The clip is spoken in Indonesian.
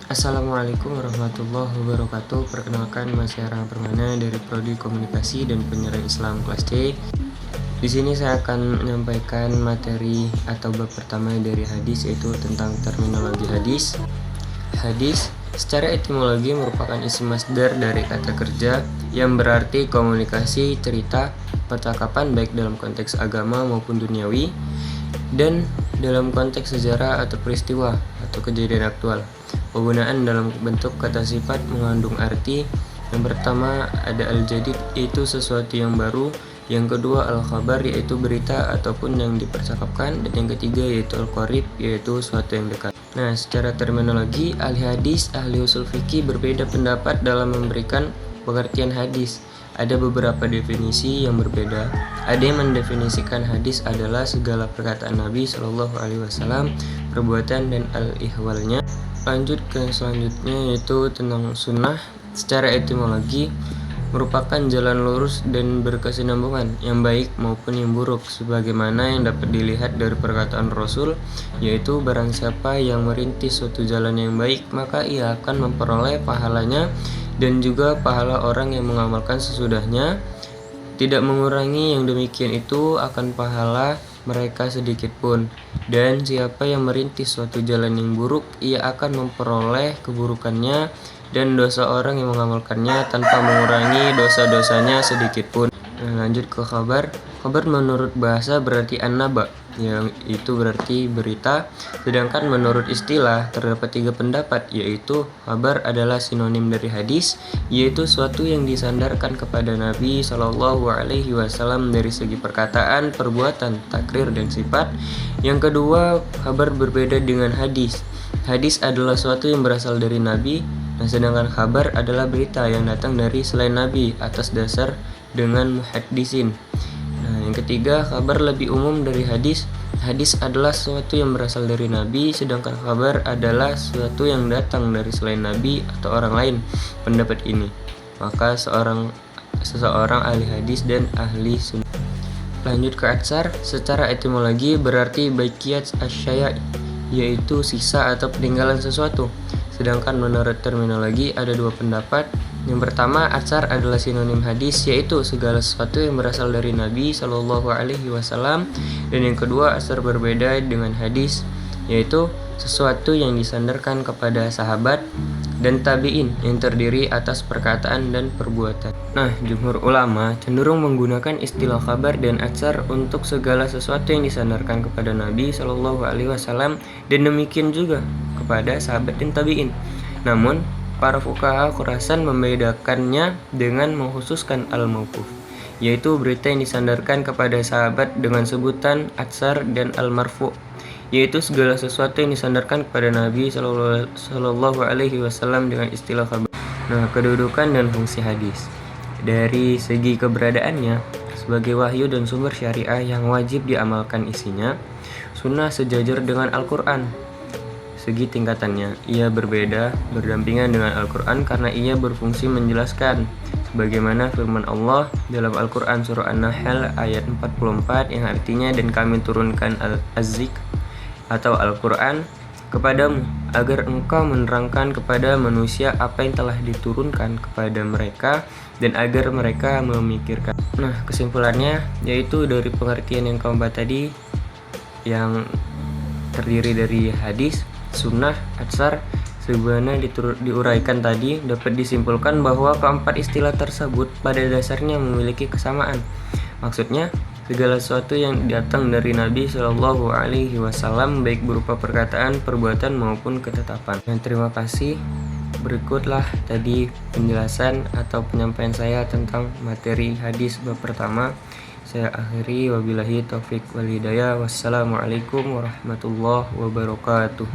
Assalamualaikum warahmatullahi wabarakatuh. Perkenalkan, saya Rama Permana dari Prodi Komunikasi dan Penyiaran Islam kelas C. Di sini saya akan menyampaikan materi atau bab pertama dari hadis, yaitu tentang terminologi hadis. Hadis secara etimologi merupakan isim masdar dari kata kerja yang berarti komunikasi, cerita, percakapan baik dalam konteks agama maupun duniawi dan dalam konteks sejarah atau peristiwa atau kejadian aktual. Penggunaan dalam bentuk kata sifat mengandung arti. Yang pertama ada al-jadid, yaitu sesuatu yang baru. Yang kedua al-khabar, yaitu berita ataupun yang dipercakapkan. Dan yang ketiga yaitu al-qarib, yaitu sesuatu yang dekat. Nah, secara terminologi, ahli hadis, ahli usul fikih berbeda pendapat dalam memberikan pengertian hadis. Ada beberapa definisi yang berbeda. Ada yang mendefinisikan hadis adalah segala perkataan Nabi Shallallahu Alaihi Wasallam, perbuatan dan al-ihwalnya. Lanjut ke selanjutnya, yaitu tentang sunnah. Secara etimologi merupakan jalan lurus dan berkesinambungan, yang baik maupun yang buruk, sebagaimana yang dapat dilihat dari perkataan Rasul, yaitu barang siapa yang merintis suatu jalan yang baik, maka ia akan memperoleh pahalanya dan juga pahala orang yang mengamalkan sesudahnya. Tidak mengurangi yang demikian itu akan pahala mereka sedikit pun. Dan siapa yang merintis suatu jalan yang buruk, ia akan memperoleh keburukannya dan dosa orang yang mengamalkannya tanpa mengurangi dosa-dosanya sedikit pun. Lanjut ke khabar. Khabar menurut bahasa berarti an-naba, yang itu berarti berita. Sedangkan menurut istilah terdapat 3 pendapat, yaitu khabar adalah sinonim dari hadis, yaitu suatu yang disandarkan kepada Nabi Shallallahu Alaihi Wasallam dari segi perkataan, perbuatan, takrir dan sifat. Yang kedua, khabar berbeda dengan hadis. Hadis adalah suatu yang berasal dari Nabi. Nah, sedangkan khabar adalah berita yang datang dari selain Nabi atas dasar dengan muhaddisin. Nah, yang ketiga, khabar lebih umum dari hadis. Hadis adalah sesuatu yang berasal dari Nabi, sedangkan khabar adalah sesuatu yang datang dari selain Nabi atau orang lain. Pendapat ini, maka seseorang ahli hadis dan ahli sunnah. Lanjut ke atsar. Secara etimologi berarti baqiyat asy-syai', yaitu sisa atau peninggalan sesuatu. Sedangkan menurut terminologi ada 2 pendapat. Yang pertama, atsar adalah sinonim hadis, yaitu segala sesuatu yang berasal dari Nabi Shallallahu Alaihi Wasallam. Dan yang kedua, atsar berbeda dengan hadis, yaitu sesuatu yang disandarkan kepada sahabat dan tabi'in yang terdiri atas perkataan dan perbuatan. Nah, jumhur ulama cenderung menggunakan istilah khabar dan atsar untuk segala sesuatu yang disandarkan kepada Nabi Shallallahu Alaihi Wasallam dan demikian juga kepada sahabat dan tabi'in. Namun, para fuqaha Khurasan membedakannya dengan mengkhususkan al-mauquf, yaitu berita yang disandarkan kepada sahabat dengan sebutan atsar, dan al-marfu', yaitu segala sesuatu yang disandarkan kepada Nabi Shallallahu Alaihi Wasallam dengan istilah khabar. Nah, kedudukan dan fungsi hadis. Dari segi keberadaannya sebagai wahyu dan sumber syariah yang wajib diamalkan isinya, sunnah sejajar dengan Al-Quran. Segi tingkatannya, ia berbeda berdampingan dengan Al-Quran karena ia berfungsi menjelaskan, sebagaimana firman Allah dalam Al-Quran surah An-Nahl ayat 44 yang artinya, dan kami turunkan Az-Zikr atau Al-Quran kepadamu agar engkau menerangkan kepada manusia apa yang telah diturunkan kepada mereka dan agar mereka memikirkan. Nah, kesimpulannya yaitu dari pengertian yang keempat tadi yang terdiri dari hadis, sunnah, atsar, sebagaimana diuraikan tadi, dapat disimpulkan bahwa keempat istilah tersebut pada dasarnya memiliki kesamaan. Maksudnya, segala sesuatu yang datang dari Nabi Shallallahu Alaihi Wasallam, baik berupa perkataan, perbuatan maupun ketetapan. Dan terima kasih. Berikutlah tadi penjelasan atau penyampaian saya tentang materi hadis bab pertama. Saya akhiri, wabillahi taufik wal hidayah. Wassalamualaikum warahmatullahi wabarakatuh.